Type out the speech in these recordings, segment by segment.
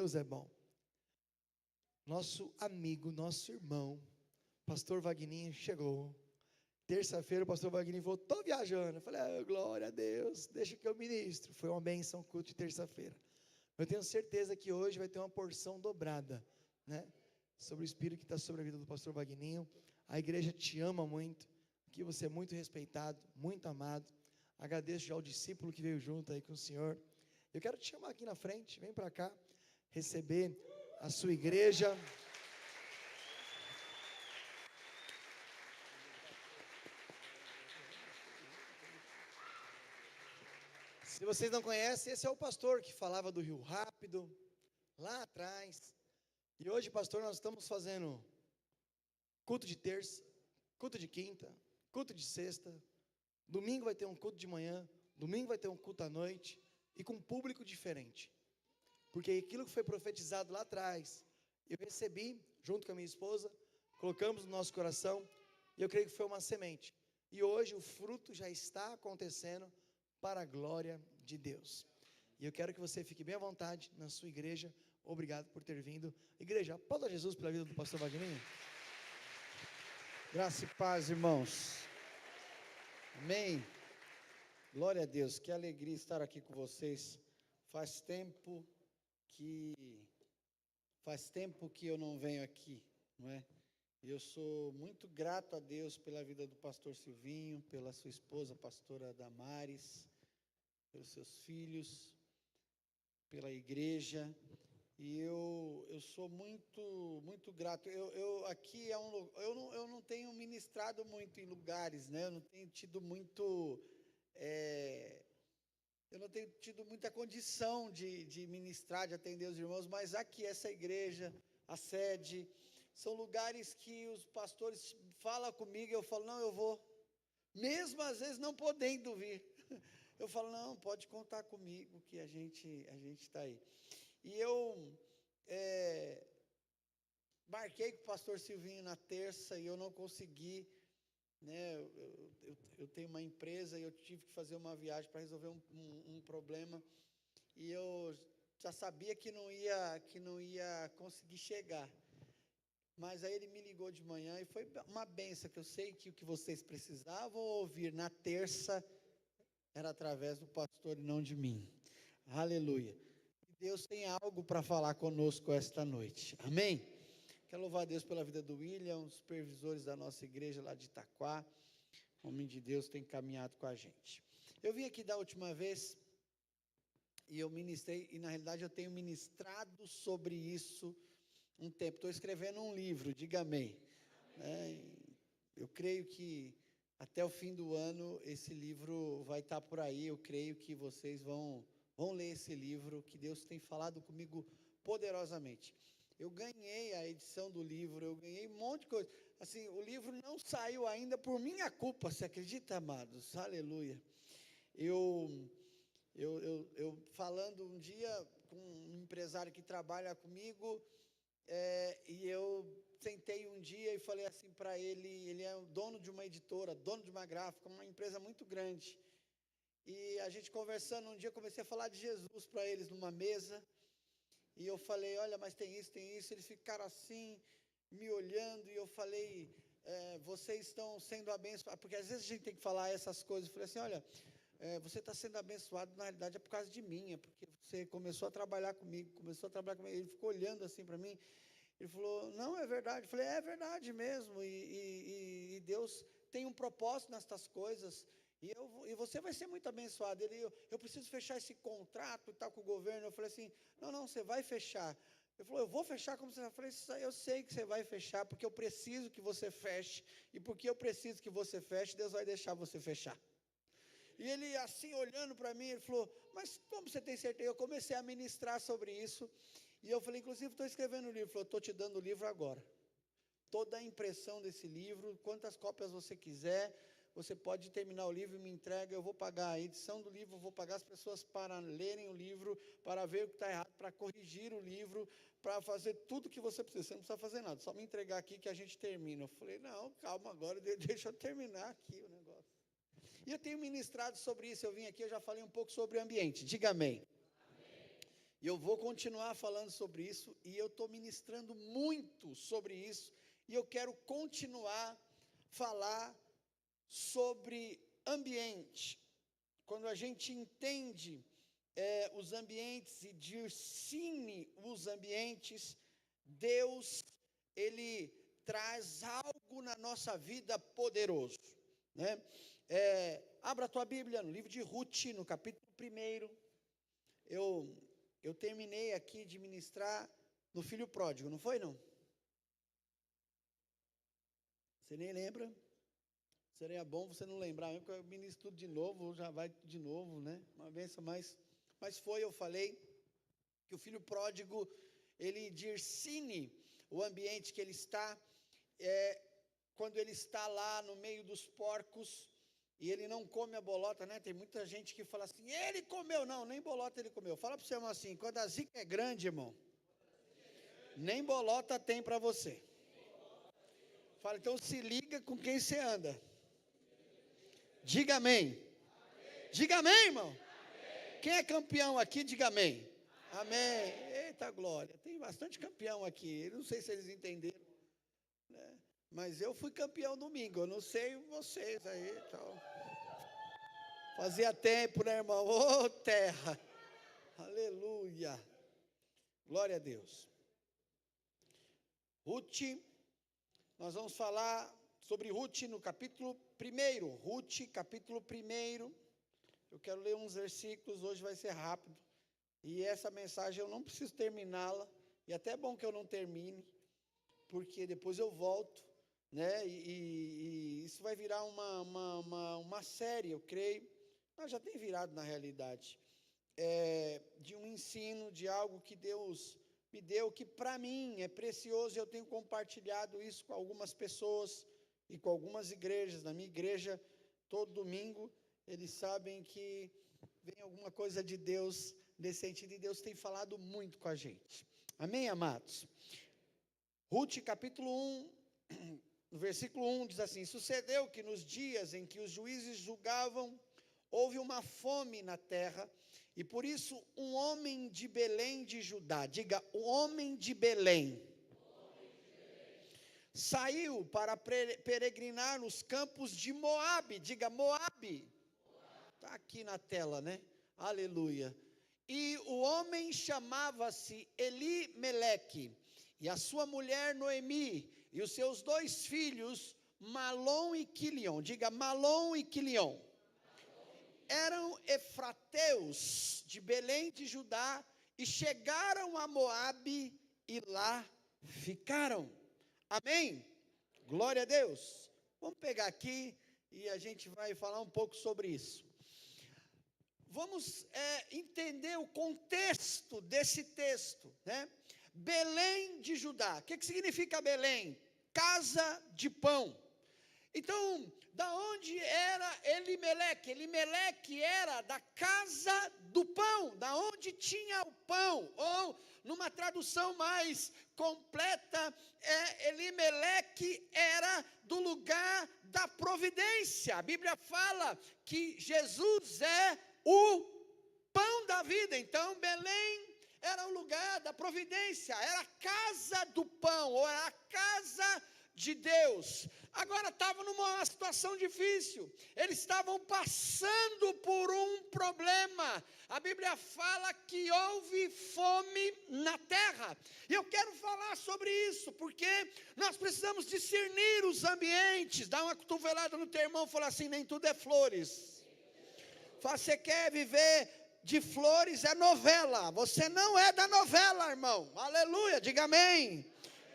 Deus é bom. Nosso amigo, nosso irmão, pastor Vagninho chegou. Terça-feira o pastor Vagninho falou, estou viajando. Eu falei, glória a Deus, deixa que eu ministro. Foi uma bênção, culto de terça-feira. Eu tenho certeza que hoje vai ter uma porção dobrada, né? Sobre o Espírito que está sobre a vida do pastor Vagninho. A igreja te ama muito, aqui você é muito respeitado, muito amado. Agradeço já ao discípulo que veio junto aí com o Senhor. Eu quero te chamar aqui na frente, vem para cá, receber a sua igreja. Se vocês não conhecem, esse é o pastor que falava do Rio Rápido, lá atrás. E hoje, pastor, nós estamos fazendo culto de terça, culto de quinta, culto de sexta. Domingo vai ter um culto de manhã, domingo vai ter um culto à noite, e com um público diferente. Porque aquilo que foi profetizado lá atrás, eu recebi, junto com a minha esposa, colocamos no nosso coração, e eu creio que foi uma semente. E hoje o fruto já está acontecendo para a glória de Deus. E eu quero que você fique bem à vontade na sua igreja. Obrigado por ter vindo. Igreja, aplauda Jesus pela vida do pastor Vagninho. Graça e paz, irmãos. Amém. Glória a Deus, que alegria estar aqui com vocês. Faz tempo que eu não venho aqui, não é? Eu sou muito grato a Deus pela vida do pastor Silvinho, pela sua esposa, a pastora Damares, pelos seus filhos, pela igreja. E eu sou muito grato. Aqui eu não tenho ministrado muito em lugares, né? Eu não tenho tido muita condição de ministrar, de atender os irmãos, mas aqui essa igreja, a sede, são lugares que os pastores falam comigo, eu falo, não, eu vou, mesmo às vezes não podendo vir, eu falo, não, pode contar comigo que a gente está aí. E eu marquei com o pastor Silvinho na terça e eu não consegui, né? Eu tenho uma empresa e eu tive que fazer uma viagem para resolver um problema, e eu já sabia que não ia conseguir chegar. Mas aí ele me ligou de manhã e foi uma benção, que eu sei que o que vocês precisavam ouvir na terça era através do pastor e não de mim. Aleluia. Deus tem algo para falar conosco esta noite. Amém? Quero louvar a Deus pela vida do William, os supervisores da nossa igreja lá de Itaquá. O homem de Deus tem caminhado com a gente. Eu vim aqui da última vez e eu ministrei, e na realidade eu tenho ministrado sobre isso um tempo. Estou escrevendo um livro, diga amém. Eu creio que até o fim do ano esse livro vai estar por aí. Eu creio que vocês vão ler esse livro, que Deus tem falado comigo poderosamente. Eu ganhei a edição do livro, eu ganhei um monte de coisa. Assim, o livro não saiu ainda por minha culpa, você acredita, amados? Aleluia. Eu falando um dia com um empresário que trabalha comigo, e eu sentei um dia e falei assim para ele é o dono de uma editora, dono de uma gráfica, uma empresa muito grande. E a gente conversando um dia, eu comecei a falar de Jesus para eles numa mesa, e eu falei, olha, mas tem isso, eles ficaram assim, me olhando, e eu falei, vocês estão sendo abençoados, porque às vezes a gente tem que falar essas coisas. Eu falei assim, olha, você está sendo abençoado, na realidade é por causa de mim, é porque você começou a trabalhar comigo, ele ficou olhando assim para mim, ele falou, não, é verdade. Eu falei, é verdade mesmo, e Deus tem um propósito nestas coisas, e você vai ser muito abençoado. Eu preciso fechar esse contrato e tal com o governo. Eu falei assim, não, você vai fechar. Ele falou, eu vou fechar como você vai. Eu falei, eu sei que você vai fechar, porque eu preciso que você feche, e porque eu preciso que você feche, Deus vai deixar você fechar. E ele assim, olhando para mim, ele falou, mas como você tem certeza? Eu comecei a ministrar sobre isso, e eu falei, inclusive estou escrevendo um livro. Ele falou, estou te dando o livro agora, toda a impressão desse livro, quantas cópias você quiser, você pode terminar o livro e me entrega, eu vou pagar a edição do livro, vou pagar as pessoas para lerem o livro, para ver o que está errado, para corrigir o livro, para fazer tudo o que você precisa. Você não precisa fazer nada, só me entregar aqui que a gente termina. Eu falei, não, calma agora, deixa eu terminar aqui o negócio. E eu tenho ministrado sobre isso. Eu vim aqui, eu já falei um pouco sobre o ambiente, diga amém. E eu vou continuar falando sobre isso, e eu estou ministrando muito sobre isso, e eu quero continuar a falar sobre ambiente. Quando a gente entende os ambientes e discerne os ambientes, Deus, Ele traz algo na nossa vida poderoso, né? Abra a tua Bíblia no livro de Ruth, no capítulo 1. Eu terminei aqui de ministrar no filho pródigo, não foi, não? Você nem lembra? Seria bom você não lembrar, mesmo, porque eu ministro tudo de novo, já vai de novo, né? Uma benção, mas eu falei que o filho pródigo, ele discerne o ambiente que ele está, quando ele está lá no meio dos porcos, e ele não come a bolota, né? Tem muita gente que fala assim, ele comeu, não, nem bolota ele comeu. Fala para o seu irmão assim, quando a zica é grande, irmão, nem bolota tem para você. Fala, então se liga com quem você anda. Diga amém. Diga amém, irmão. Quem é campeão aqui, diga amém. Amém. Eita glória. Tem bastante campeão aqui. Não sei se eles entenderam, né? Mas eu fui campeão domingo. Eu não sei vocês aí e tal. Fazia tempo, né, irmão? Ô, terra. Aleluia. Glória a Deus. Ruth. Nós vamos falar sobre Ruth no capítulo 1. Ruth, capítulo 1. Eu quero ler uns versículos, hoje vai ser rápido. E essa mensagem eu não preciso terminá-la. E até é bom que eu não termine, porque depois eu volto, né? E isso vai virar uma série, eu creio. Mas já tem virado na realidade. De um ensino, de algo que Deus me deu, que para mim é precioso, e eu tenho compartilhado isso com algumas pessoas e com algumas igrejas. Na minha igreja, todo domingo, eles sabem que vem alguma coisa de Deus nesse sentido, e Deus tem falado muito com a gente. Amém, amados? Ruth, capítulo 1, no versículo 1, diz assim: sucedeu que nos dias em que os juízes julgavam, houve uma fome na terra, e por isso um homem de Belém de Judá, diga, o homem de Belém, saiu para peregrinar nos campos de Moabe, diga Moabe, está aqui na tela, né? Aleluia. E o homem chamava-se Elimeleque, e a sua mulher Noemi, e os seus 2 filhos, Malom e Quilion, diga Malom e Quilion, eram efrateus de Belém de Judá, e chegaram a Moabe, e lá ficaram. Amém? Glória a Deus. Vamos pegar aqui, e a gente vai falar um pouco sobre isso. Vamos entender o contexto desse texto, né? Belém de Judá. O que significa Belém? Casa de pão. Então, da onde era Elimeleque? Elimeleque era da casa do pão, da onde tinha o pão, ou numa tradução mais completa, Elimeleque era do lugar da providência. A Bíblia fala que Jesus é o pão da vida. Então, Belém era o lugar da providência, era a casa do pão, ou era a casa de Deus. Agora estavam numa situação difícil, eles estavam passando por um problema. A Bíblia fala que houve fome na terra, e eu quero falar sobre isso, porque nós precisamos discernir os ambientes. Dá uma cotovelada no teu irmão e fala assim: nem tudo é flores. Fala, você quer viver de flores, é novela, você não é da novela, irmão. Aleluia, diga amém.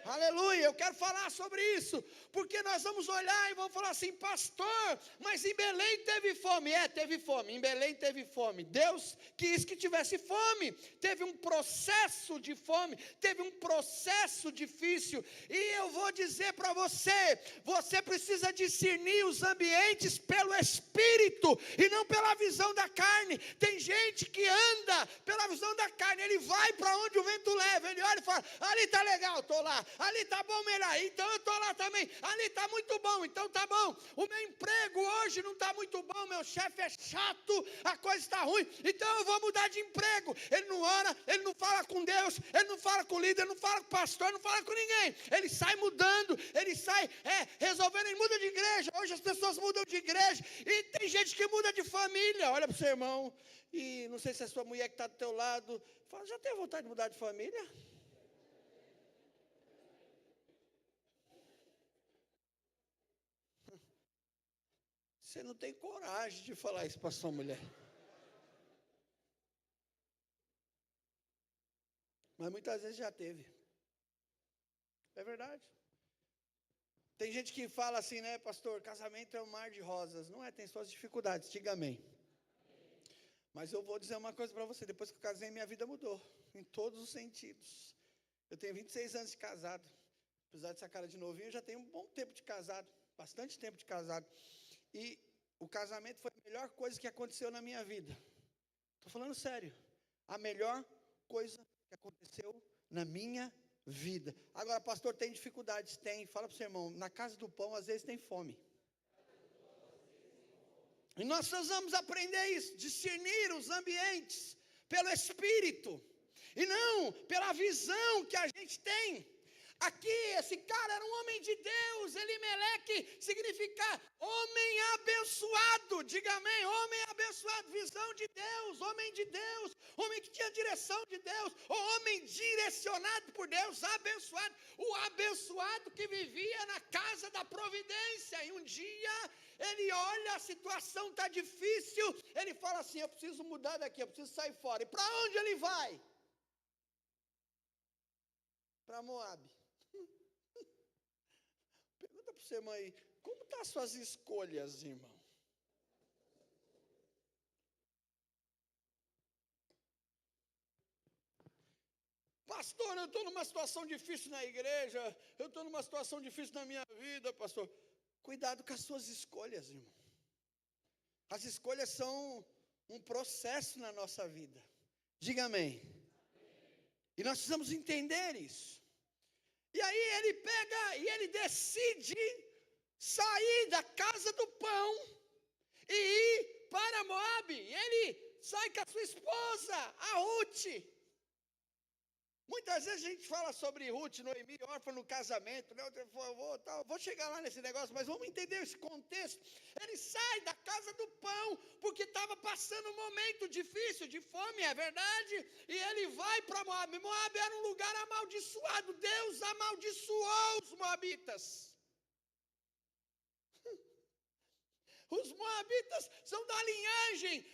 Aleluia, eu quero falar sobre isso, porque nós vamos olhar e vamos falar assim: pastor, mas em Belém teve fome. Teve fome, em Belém teve fome. Deus quis que tivesse fome, teve um processo de fome, teve um processo difícil, e eu vou dizer para você, você precisa discernir os ambientes pelo Espírito, e não pela visão da carne. Tem gente que anda pela visão da carne, ele vai para onde o vento leva, ele olha e fala: ali está legal, estou lá. ali está bom, melhor, então eu estou lá também, ali está muito bom, então está bom. O meu emprego hoje não está muito bom, meu chefe é chato, a coisa está ruim, então eu vou mudar de emprego. Ele não ora, ele não fala com Deus, ele não fala com o líder, ele não fala com o pastor, ele não fala com ninguém. Ele sai mudando, ele sai resolvendo, ele muda de igreja. Hoje as pessoas mudam de igreja e tem gente que muda de família. Olha para o seu irmão e não sei se é a sua mulher que está do teu lado, fala, já tem vontade de mudar de família? Você não tem coragem de falar isso para sua mulher. Mas muitas vezes já teve. É verdade. Tem gente que fala assim, né, pastor, casamento é um mar de rosas. Não é, tem suas dificuldades, diga amém. Mas eu vou dizer uma coisa para você, depois que eu casei, minha vida mudou, em todos os sentidos. Eu tenho 26 anos de casado, apesar dessa cara de novinho, eu já tenho um bom tempo de casado, bastante tempo de casado. E o casamento foi a melhor coisa que aconteceu na minha vida. Estou falando sério, a melhor coisa que aconteceu na minha vida. Agora, pastor, tem dificuldades? Tem. Fala para o seu irmão, na casa do pão às vezes tem fome. E nós precisamos aprender isso, discernir os ambientes pelo Espírito, e não pela visão que a gente tem. Aqui, esse cara era um homem de Deus, Elimeleque significa homem abençoado, diga amém, homem abençoado, visão de Deus, homem que tinha direção de Deus, o homem direcionado por Deus, abençoado, o abençoado que vivia na casa da providência, e um dia ele olha, a situação está difícil, ele fala assim, eu preciso mudar daqui, eu preciso sair fora, e para onde ele vai? Para Moabe. Pergunta para o seu irmão aí, como estão as suas escolhas, irmão? Pastor, eu estou numa situação difícil na igreja, eu estou numa situação difícil na minha vida, pastor. Cuidado com as suas escolhas, irmão. As escolhas são um processo na nossa vida. Diga amém. E nós precisamos entender isso. E aí ele pega e ele decide sair da casa do pão e ir para Moabe. E ele sai com a sua esposa, a Ruth. Muitas vezes a gente fala sobre Ruth, Noemi, órfã no casamento, né? Vou chegar lá nesse negócio, mas vamos entender esse contexto. Ele sai da casa do pão, porque estava passando um momento difícil, de fome, é verdade, e ele vai para Moabe. Moabe era um lugar amaldiçoado, Deus amaldiçoou os moabitas. Os moabitas são da linhagem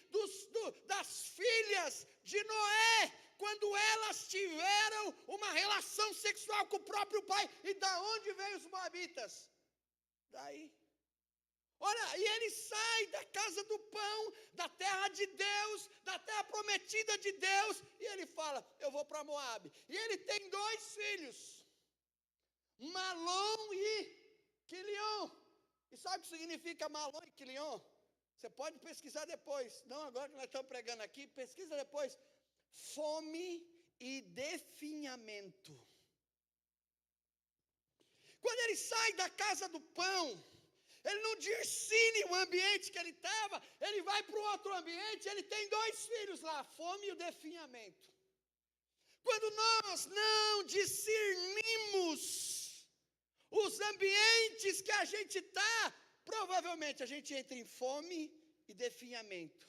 das filhas de Noé, quando elas tiveram uma relação sexual com o próprio pai. E da onde veio os moabitas? Daí. Olha, e ele sai da casa do pão, da terra de Deus, da terra prometida de Deus, e ele fala, eu vou para Moabe. E ele tem 2 filhos, Malom e Quilion. E sabe o que significa Malom e Quilion? Você pode pesquisar depois, não agora que nós estamos pregando aqui, pesquisa depois. Fome e definhamento. Quando ele sai da casa do pão, ele não discerne o ambiente que ele estava, ele vai para um outro ambiente, ele tem 2 filhos lá, a fome e o definhamento. Quando nós não discernimos os ambientes que a gente está, provavelmente a gente entra em fome e definhamento.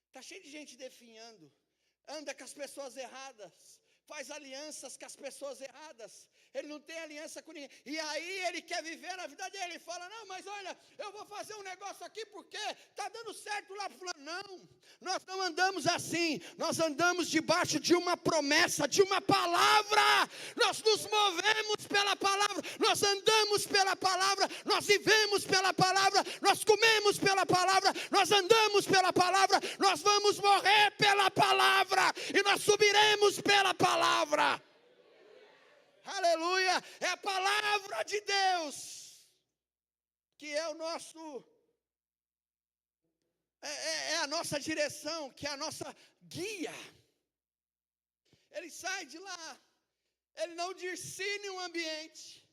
Está cheio de gente definhando. Anda com as pessoas erradas, faz alianças com as pessoas erradas, ele não tem aliança com ninguém, e aí ele quer viver a vida dele, ele fala, não, mas olha, eu vou fazer um negócio aqui, porque está dando certo lá, não, nós não andamos assim, nós andamos debaixo de uma promessa, de uma palavra, nós nos movemos pela palavra, nós andamos pela palavra, nós vivemos pela palavra, nós comemos pela palavra, nós andamos pela palavra, nós vamos morrer pela palavra, e nós subiremos pela palavra. Aleluia, é a palavra de Deus que é o nosso, é a nossa direção, que é a nossa guia. Ele sai de lá, Ele não discerne um ambiente,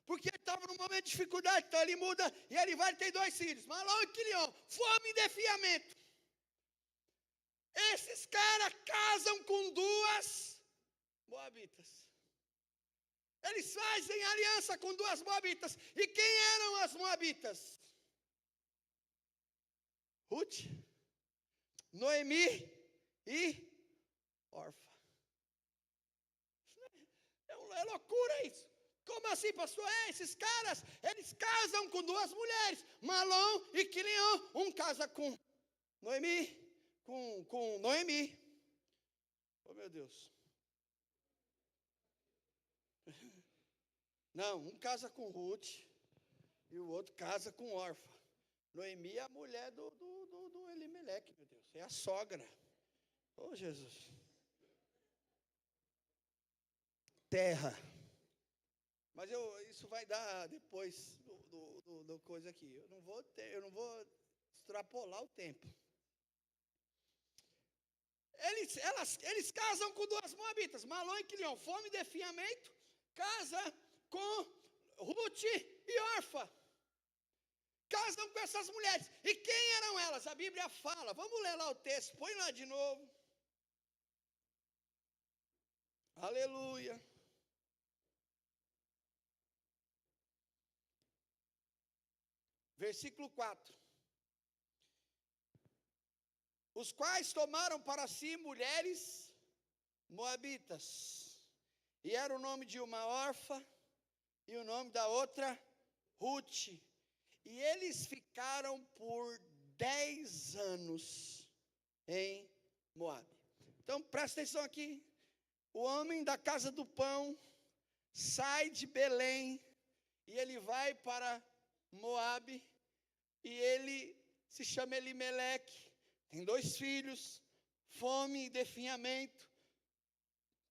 porque ele estava num momento de dificuldade, então ele muda, e ele vai ter 2 filhos, Malom e Quilion, fome e defiamento. Esses caras casam com 2 moabitas. Eles fazem aliança com 2 moabitas. E quem eram as moabitas? Ruth, Noemi e Orfa. É loucura isso. Como assim, pastor? Esses caras, eles casam com 2 mulheres, Malom e Quilion. Um casa com Noemi, com Noemi. Oh, meu Deus. Não, um casa com Ruth e o outro casa com Orfa. Noemi é a mulher do Elimeleque, meu Deus. É a sogra. Oh, Jesus. Terra. Mas isso vai dar depois do coisa aqui. Eu não vou extrapolar o tempo. Eles casam com 2 moabitas, Malom e Quilion, fome e defiamento, casa com Ruth e Orfa. Casam com essas mulheres. E quem eram elas? A Bíblia fala. Vamos ler lá o texto. Põe lá de novo. Aleluia. Versículo 4. Os quais tomaram para si mulheres moabitas. E era o nome de uma Orfa e o nome da outra Ruth. E eles ficaram por 10 anos em Moabe. Então, presta atenção aqui. O homem da casa do pão sai de Belém e ele vai para Moabe. E ele se chama Elimeleque. Tem 2 filhos, fome e definhamento.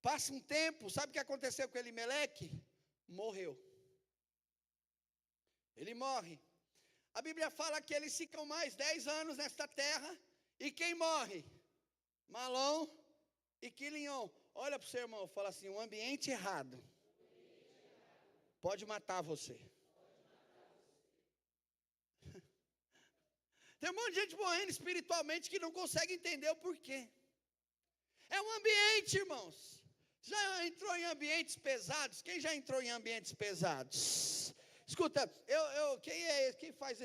Passa um tempo, sabe o que aconteceu com Elimeleque? Morreu. Ele morre. A Bíblia fala que eles ficam mais 10 anos nesta terra. E quem morre? Malom e Quilion. Olha para o seu irmão, fala assim, um ambiente errado pode matar você. Tem um monte de gente morrendo espiritualmente que não consegue entender o porquê. É um ambiente, irmãos. Já entrou em ambientes pesados? Quem já entrou em ambientes pesados? Escuta, quem faz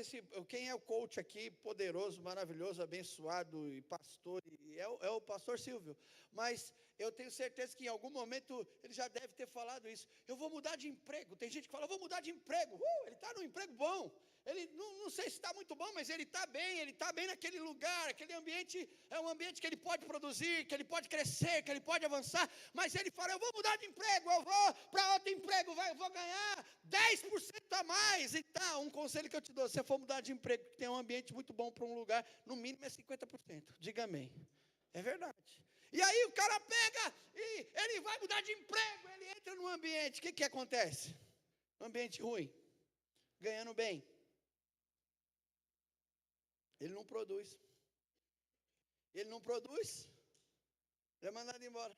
quem é o coach aqui, poderoso, maravilhoso, abençoado e pastor, é o pastor Silvio. Mas eu tenho certeza que em algum momento ele já deve ter falado isso. Eu vou mudar de emprego. Tem gente que fala, eu vou mudar de emprego. Ele está num emprego bom. Ele não sei se está muito bom, mas ele está bem naquele lugar. Aquele ambiente é um ambiente que ele pode produzir, que ele pode crescer, que ele pode avançar. Mas ele fala, eu vou mudar de emprego, eu vou para outro emprego, eu vou ganhar 10% a mais. Então, um conselho que eu te dou, se você for mudar de emprego, que tem um ambiente muito bom para um lugar, no mínimo é 50%. Diga amém. É verdade. E aí o cara pega e ele vai mudar de emprego, ele entra num ambiente, o que acontece? Um ambiente ruim, ganhando bem. Ele não produz. Ele não produz, ele é mandado embora.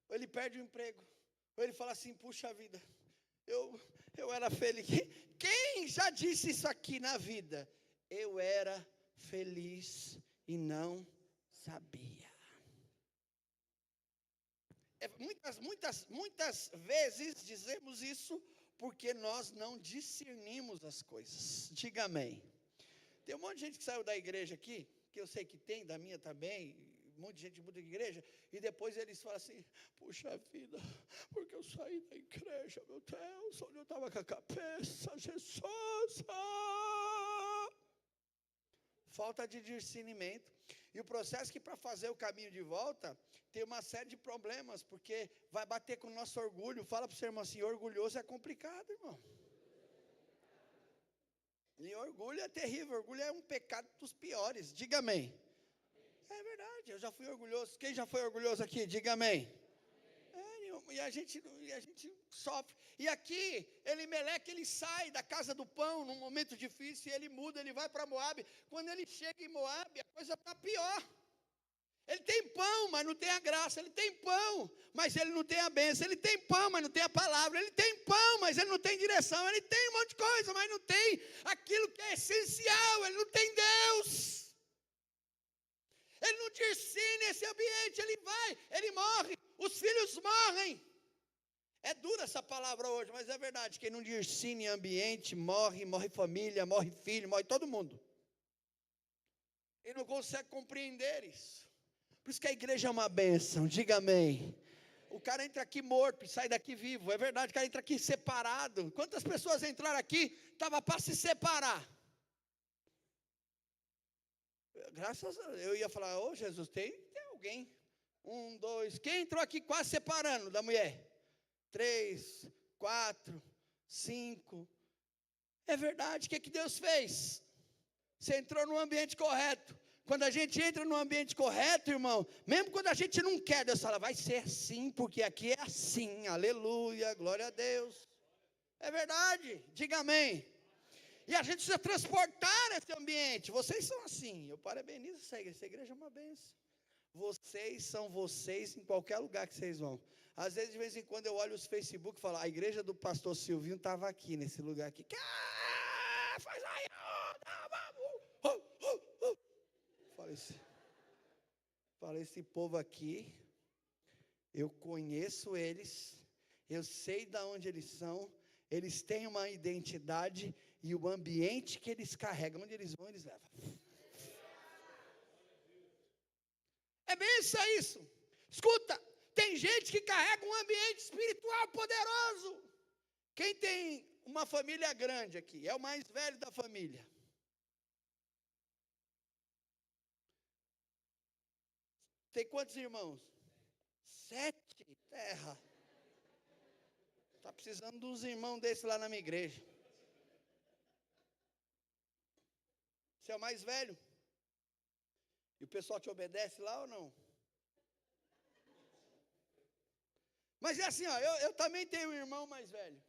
Ou ele perde o emprego. Ou ele fala assim, puxa vida, eu era feliz. Quem já disse isso aqui na vida? Eu era feliz e não sabia. Muitas vezes dizemos isso porque nós não discernimos as coisas. Diga amém. Tem um monte de gente que saiu da igreja aqui, que eu sei que tem, da minha também, um monte de gente muda de igreja, e depois eles falam assim, puxa vida, porque eu saí da igreja, meu Deus, onde eu estava com a cabeça, Jesus. Falta de discernimento. E o processo que para fazer o caminho de volta, tem uma série de problemas, porque vai bater com o nosso orgulho. Fala para o seu irmão assim, orgulhoso é complicado, irmão. E orgulho é terrível, orgulho é um pecado dos piores, diga amém. É verdade, eu já fui orgulhoso. Quem já foi orgulhoso aqui, diga amém. E a gente sofre. E aqui, Elimeleque, ele sai da casa do pão num momento difícil, e ele muda, ele vai para Moabe. Quando ele chega em Moabe, a coisa está pior. Ele tem pão, mas não tem a graça. Ele tem pão, mas ele não tem a bênção. Ele tem pão, mas não tem a palavra. Ele tem pão, mas ele não tem direção. Ele tem um monte de coisa, mas não tem aquilo que é essencial. Ele não tem Deus. Ele não te ensina esse ambiente. Ele vai, ele morre. Os filhos morrem. É dura essa palavra hoje, mas é verdade. Quem não discerne ambiente, morre família, morre filho, morre todo mundo. E não consegue compreender isso. Por isso que a igreja é uma bênção, diga amém. O cara entra aqui morto e sai daqui vivo. É verdade, o cara entra aqui separado. Quantas pessoas entraram aqui, estava para se separar? Graças a Deus, eu ia falar, ô Jesus, tem alguém. 1, 2, quem entrou aqui quase separando da mulher? 3, 4, 5. É verdade, o que Deus fez? Você entrou no ambiente correto. Quando a gente entra no ambiente correto, irmão, mesmo quando a gente não quer, Deus fala, vai ser assim, porque aqui é assim, aleluia, glória a Deus. É verdade, diga amém. E a gente precisa transportar esse ambiente. Vocês são assim, eu parabenizo essa igreja é uma bênção. Vocês são vocês em qualquer lugar que vocês vão. Às vezes, de vez em quando, eu olho os Facebook e falo, a igreja do pastor Silvinho estava aqui, nesse lugar aqui. Faz aí, Falei, esse povo aqui, eu conheço eles, eu sei de onde eles são, eles têm uma identidade e o ambiente que eles carregam, onde eles vão, eles levam. É bem isso. Escuta, tem gente que carrega um ambiente espiritual poderoso. Quem tem uma família grande aqui, é o mais velho da família. Tem quantos irmãos? 7, terra. Está precisando de uns irmãos desses lá na minha igreja. Você é o mais velho? E o pessoal te obedece lá ou não? Mas é assim, ó, eu também tenho um irmão mais velho.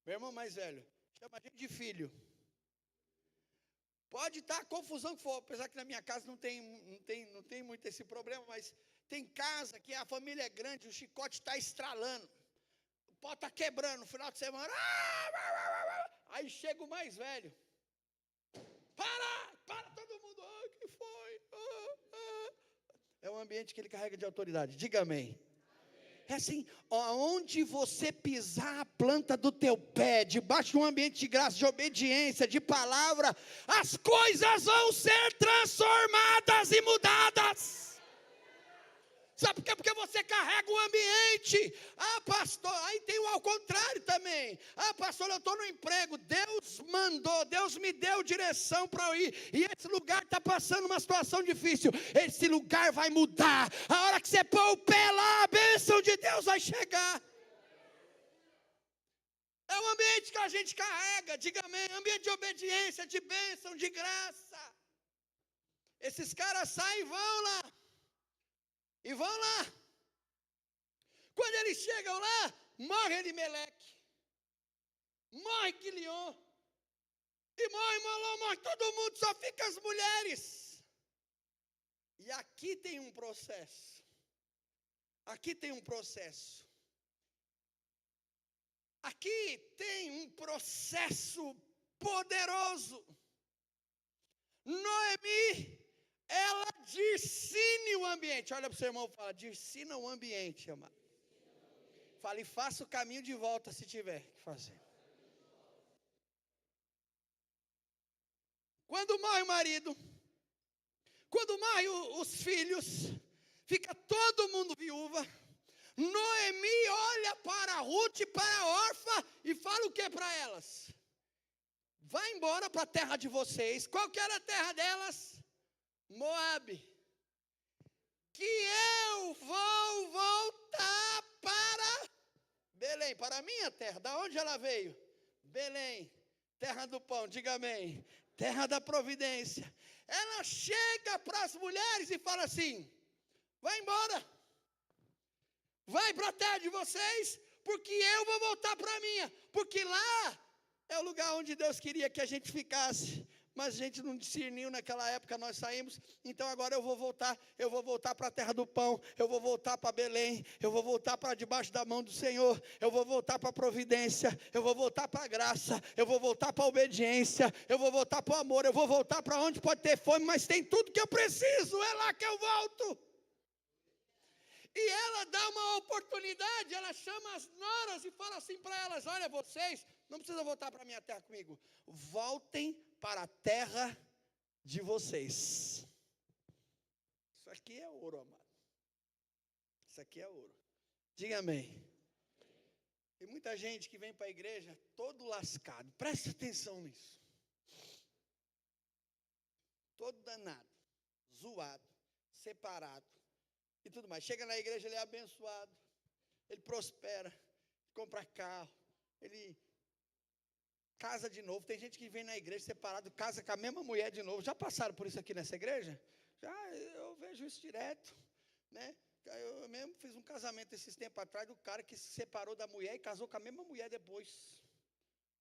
Meu irmão mais velho. Chama a gente de filho. Pode estar a confusão que for, apesar que na minha casa não tem muito esse problema, mas tem casa que a família é grande, o chicote está estralando, o pau está quebrando, no final de semana, aí chega o mais velho, para todo mundo, o que foi? É um ambiente que ele carrega de autoridade, diga amém. É assim, onde você pisar a planta do teu pé, debaixo de um ambiente de graça, de obediência, de palavra, as coisas vão ser transformadas e mudadas. Sabe por quê? Porque você carrega o ambiente. Pastor, aí tem o ao contrário também. Pastor, eu estou no emprego, Deus mandou, Deus me deu direção para eu ir, e esse lugar está passando uma situação difícil, esse lugar vai mudar, a hora que você pôr o pé lá, a bênção de Deus vai chegar. É o ambiente que a gente carrega, diga amém, ambiente de obediência, de bênção, de graça. Esses caras saem e vão lá. E vão lá. Quando eles chegam lá, morre Elimeleque, morre Quilion, e morre Molon, morre todo mundo, só fica as mulheres. E aqui tem um processo. Aqui tem um processo. Aqui tem um processo poderoso. Noemi, ela discerne o ambiente. Olha para o seu irmão e fala, discerna o ambiente, amado. Fala, e faça o caminho de volta se tiver que fazer. Quando morre o marido, quando morrem os filhos, fica todo mundo viúva. Noemi olha para a Ruth e para a órfã e fala o que para elas? Vai embora para a terra de vocês. Qual que era a terra delas? Moabe, que eu vou voltar para Belém, para a minha terra. Da onde ela veio? Belém, terra do pão, diga amém, terra da providência. Ela chega para as mulheres e fala assim, vai embora, vai para a terra de vocês, porque eu vou voltar para a minha, porque lá é o lugar onde Deus queria que a gente ficasse. mas a gente não discerniu naquela época, nós saímos. Então agora eu vou voltar para a terra do pão, eu vou voltar para Belém, eu vou voltar para debaixo da mão do Senhor, eu vou voltar para a providência, eu vou voltar para a graça, eu vou voltar para a obediência, eu vou voltar para o amor, eu vou voltar para onde pode ter fome, mas tem tudo que eu preciso, é lá que eu volto. E ela dá uma oportunidade, ela chama as noras e fala assim para elas: olha, vocês não precisam voltar para a minha terra comigo, voltem para a terra de vocês. Isso aqui é ouro, amado. Isso aqui é ouro. Diga amém. Tem muita gente que vem para a igreja todo lascado, preste atenção nisso. Todo danado, zoado, separado e tudo mais. Chega na igreja, ele é abençoado, ele prospera, compra carro, ele casa de novo. Tem gente que vem na igreja separado, casa com a mesma mulher de novo. Já passaram por isso aqui nessa igreja? Já, eu vejo isso direto, né? Eu mesmo fiz um casamento esses tempos atrás do cara que se separou da mulher e casou com a mesma mulher depois.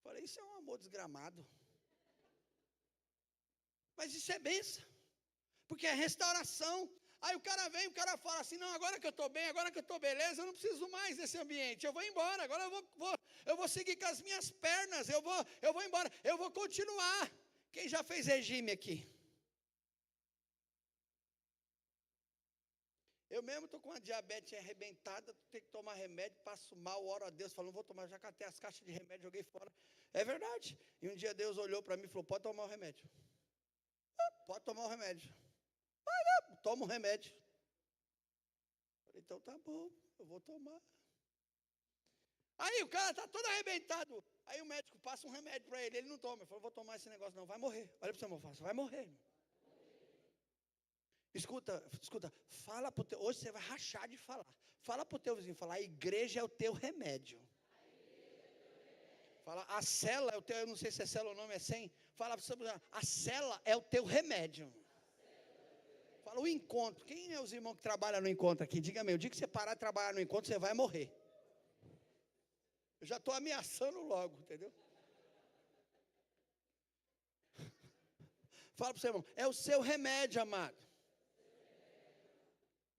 Falei, isso é um amor desgramado. Mas isso é bênção, porque é restauração. Aí o cara vem, o cara fala assim: não, agora que eu estou bem, agora que eu estou beleza, eu não preciso mais desse ambiente, eu vou embora, agora eu vou seguir com as minhas pernas, eu vou embora, eu vou continuar. Quem já fez regime aqui? Eu mesmo estou com uma diabetes arrebentada, tenho que tomar remédio, passo mal, oro a Deus, falo, não vou tomar, já catei as caixas de remédio, joguei fora. É verdade. E um dia Deus olhou para mim e falou: pode tomar o remédio. Pode tomar o remédio. Toma o remédio. Falei, então tá bom, eu vou tomar. Aí o cara está todo arrebentado. Aí o médico passa um remédio para ele não toma. Ele falou, vou tomar esse negócio não, vai morrer. Olha para o seu irmão, vai morrer, irmão. Escuta, fala pro teu, hoje você vai rachar de falar. Fala para o teu vizinho, fala, a igreja é o teu remédio. Fala, a cela é o teu, eu não sei se é cela ou nome, é 100. Fala para o seu vizinho, a cela é o teu remédio. Fala, o encontro, quem é os irmãos que trabalham no encontro aqui? Diga-me, o dia que você parar de trabalhar no encontro, você vai morrer. Eu já estou ameaçando logo, entendeu? Fala para o seu irmão, é o seu remédio, amado.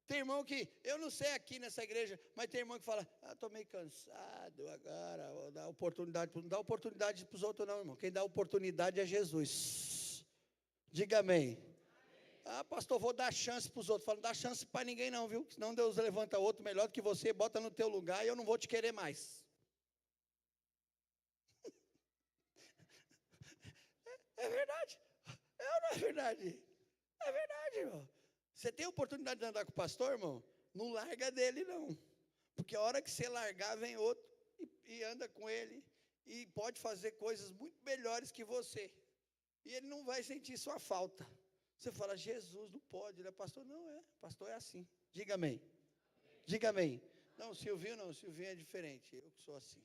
Tem irmão que, eu não sei aqui nessa igreja, mas tem irmão que fala, estou meio cansado agora, vou dar oportunidade. Não dá oportunidade para os outros não, irmão. Quem dá oportunidade é Jesus. Diga amém. Pastor, vou dar chance para os outros. Fala, não dá chance para ninguém não, viu? Senão Deus levanta outro melhor do que você, bota no teu lugar e eu não vou te querer mais. É verdade. Não é verdade? É verdade, irmão. Você tem a oportunidade de andar com o pastor, irmão? Não larga dele, não. Porque a hora que você largar, vem outro e anda com ele. E pode fazer coisas muito melhores que você. E ele não vai sentir sua falta. Você fala, Jesus, não pode, né? Pastor, não é. Pastor é assim. Diga amém. Diga amém. Não, Silvinho não. Silvinho é diferente. Eu que sou assim.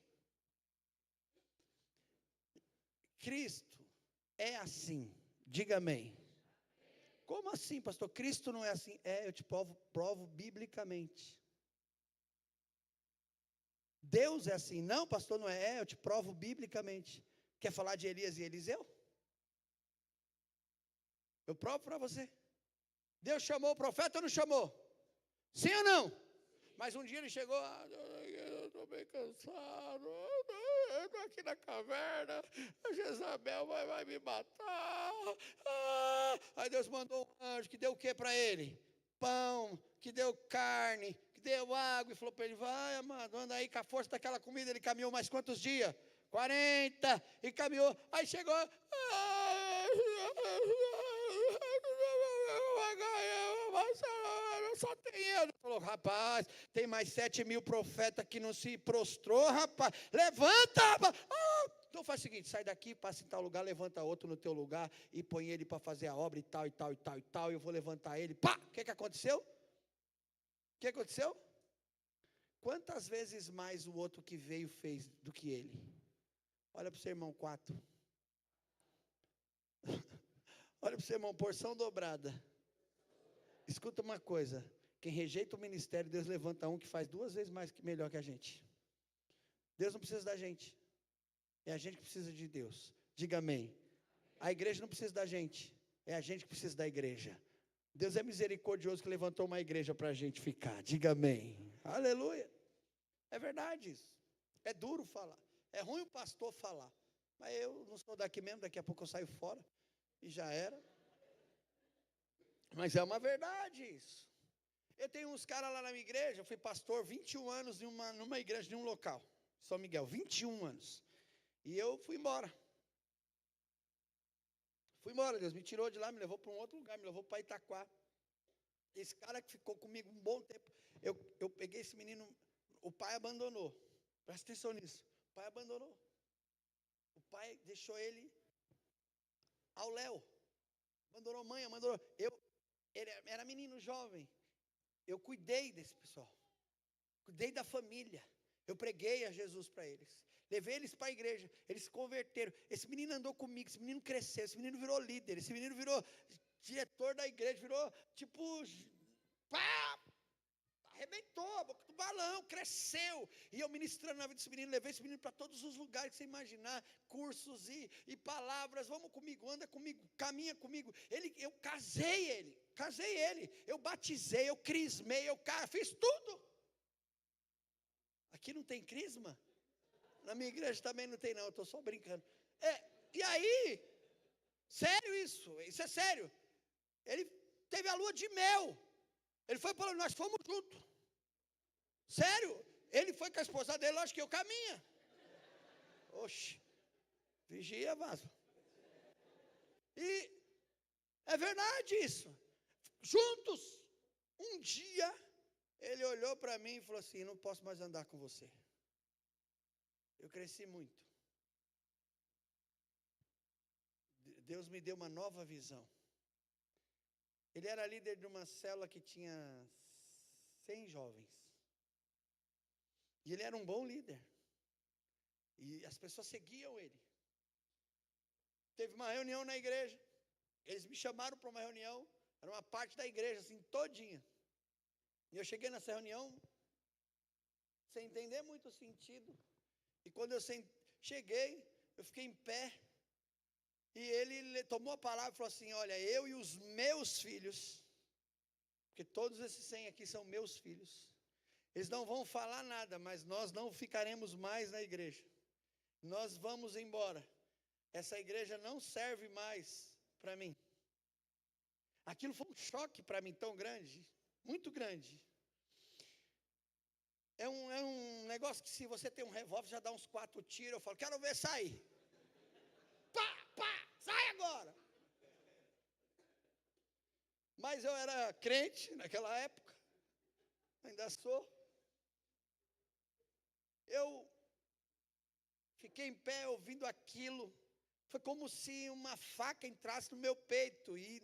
Cristo é assim. Diga amém. Como assim, pastor? Cristo não é assim? Eu te provo biblicamente. Deus é assim. Não, pastor, não é. Eu te provo biblicamente. Quer falar de Elias e Eliseu? Eu provo para você. Deus chamou o profeta ou não chamou? Sim ou não? Mas um dia ele chegou, eu estou bem cansado, eu estou aqui na caverna, a Jezabel vai me matar. Aí Deus mandou um anjo que deu o que para ele? Pão, que deu carne, que deu água, e falou para ele, vai amado, anda aí com a força daquela comida. Ele caminhou mais quantos dias? 40, e caminhou, aí chegou, só tem ele. Falou, rapaz, tem mais 7.000 profetas que não se prostrou, rapaz, levanta, rapaz. Então faz o seguinte, sai daqui, passa em tal lugar, levanta outro no teu lugar e põe ele para fazer a obra e tal, e tal, e tal, e tal, eu vou levantar ele, pá, o que aconteceu? O que aconteceu? Quantas vezes mais o outro que veio fez do que ele? Olha para o seu irmão, 4. Olha para o seu irmão, porção dobrada. Escuta uma coisa, quem rejeita o ministério, Deus levanta um que faz 2 vezes mais melhor que a gente. Deus não precisa da gente, é a gente que precisa de Deus. Diga amém. A igreja não precisa da gente, é a gente que precisa da igreja. Deus é misericordioso que levantou uma igreja para a gente ficar. Diga amém. Aleluia. É verdade isso. É duro falar. É ruim o pastor falar. Mas eu não sou daqui mesmo, daqui a pouco eu saio fora. E já era. Mas é uma verdade isso. Eu tenho uns caras lá na minha igreja, eu fui pastor 21 anos numa igreja de um local. São Miguel, 21 anos. E eu fui embora. Deus me tirou de lá, me levou para um outro lugar, me levou para Itaquá. Esse cara que ficou comigo um bom tempo, eu peguei esse menino, o pai abandonou. Presta atenção nisso. O pai abandonou. O pai deixou ele ao léu. Abandonou a mãe, abandonou. Ele era menino jovem. Eu cuidei desse pessoal. Cuidei da família. Eu preguei a Jesus para eles. Levei eles para a igreja. Eles se converteram. Esse menino andou comigo. Esse menino cresceu. Esse menino virou líder. Esse menino virou diretor da igreja. Virou tipo... Pá! Arrebentou a boca do balão. Cresceu. E eu ministrando na vida desse menino. Levei esse menino para todos os lugares que você imaginar. Cursos e palavras. Vamos comigo. Anda comigo. Caminha comigo. Eu casei ele. Eu batizei. Eu crismei. Eu fiz tudo. Aqui não tem crisma? Na minha igreja também não tem não, eu estou só brincando. E aí, sério isso é sério. Ele teve a lua de mel. Ele foi para nós fomos juntos. Sério, ele foi com a esposa dele, lógico que eu caminha. Oxe, vigia, vaso. E é verdade isso. Juntos, um dia... Ele olhou para mim e falou assim, não posso mais andar com você. Eu cresci muito. Deus me deu uma nova visão. Ele era líder de uma célula que tinha 100 jovens. E ele era um bom líder. E as pessoas seguiam ele. Teve uma reunião na igreja. Eles me chamaram para uma reunião. Era uma parte da igreja, assim, todinha. E eu cheguei nessa reunião, sem entender muito o sentido. E quando eu cheguei, eu fiquei em pé. E ele tomou a palavra e falou assim, olha, eu e os meus filhos, porque todos esses 100 aqui são meus filhos, eles não vão falar nada, mas nós não ficaremos mais na igreja. Nós vamos embora. Essa igreja não serve mais para mim. Aquilo foi um choque para mim tão grande. Muito grande. É um negócio que se você tem um revólver, já dá uns 4 tiros. Eu falo, quero ver sair. Pá, pá, sai agora. Mas eu era crente naquela época. Ainda sou. Eu fiquei em pé ouvindo aquilo. Foi como se uma faca entrasse no meu peito. E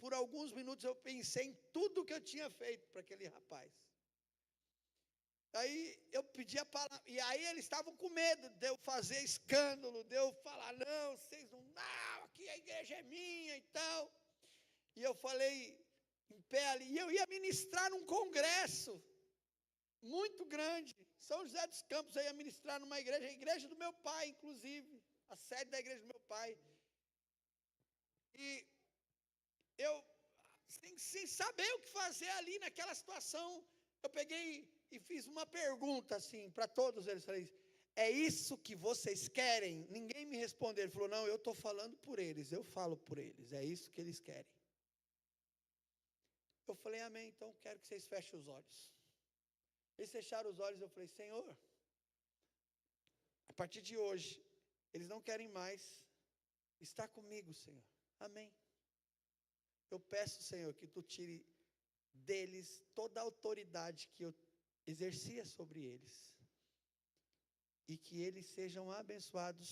por alguns minutos eu pensei em tudo que eu tinha feito para aquele rapaz. Aí eu pedi a palavra. E aí eles estavam com medo de eu fazer escândalo, de eu falar, não, vocês não, aqui a igreja é minha e tal. E eu falei em pé ali. E eu ia ministrar num congresso muito grande. São José dos Campos, eu ia ministrar numa igreja, a igreja do meu pai, inclusive. A sede da igreja do meu pai. E eu, sem saber o que fazer ali naquela situação, eu peguei e fiz uma pergunta assim para todos eles. Falei, é isso que vocês querem? Ninguém me respondeu. Ele falou, não, eu estou falando por eles, eu falo por eles, é isso que eles querem. Eu falei, amém, então quero que vocês fechem os olhos. Eles fecharam os olhos, eu falei, Senhor, a partir de hoje, eles não querem mais estar comigo, Senhor. Amém. Eu peço, Senhor, que Tu tire deles toda a autoridade que eu exercia sobre eles. E que eles sejam abençoados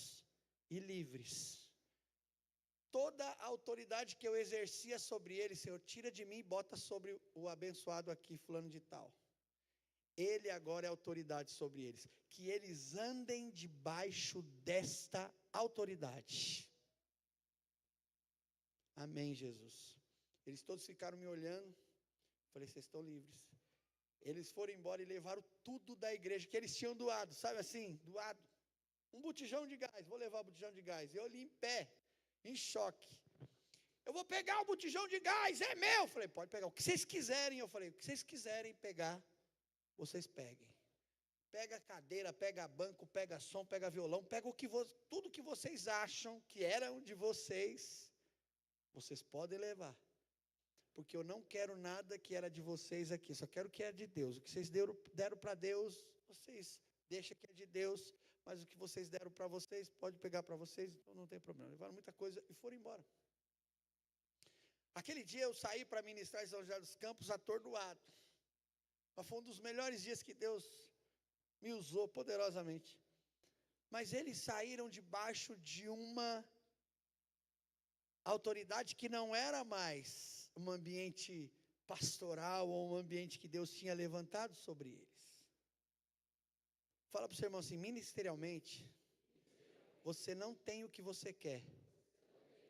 e livres. Toda a autoridade que eu exercia sobre eles, Senhor, tira de mim e bota sobre o abençoado aqui, fulano de tal. Ele agora é autoridade sobre eles. Que eles andem debaixo desta autoridade. Amém, Jesus. Eles todos ficaram me olhando. Falei, vocês estão livres. Eles foram embora e levaram tudo da igreja que eles tinham doado. Sabe assim, doado. Um botijão de gás. Vou levar o botijão de gás. Eu ali em pé. em choque. Eu vou pegar o botijão de gás, é meu. Eu falei, pode pegar o que vocês quiserem. Eu falei, o que vocês quiserem pegar, vocês peguem. Pega cadeira, pega banco, pega som, pega violão, pega tudo que vocês acham que eram de vocês podem levar. Porque eu não quero nada que era de vocês aqui, só quero o que é de Deus. O que vocês deram para Deus, vocês deixam que é de Deus, mas o que vocês deram para vocês, pode pegar para vocês, então não tem problema. Levaram muita coisa e foram embora. Aquele dia eu saí para ministrar em São José dos Campos atordoado. Mas foi um dos melhores dias que Deus me usou poderosamente. Mas eles saíram debaixo de uma autoridade que não era mais um ambiente pastoral ou um ambiente que Deus tinha levantado sobre eles. Fala para o seu irmão assim, ministerialmente, você não tem o que você quer,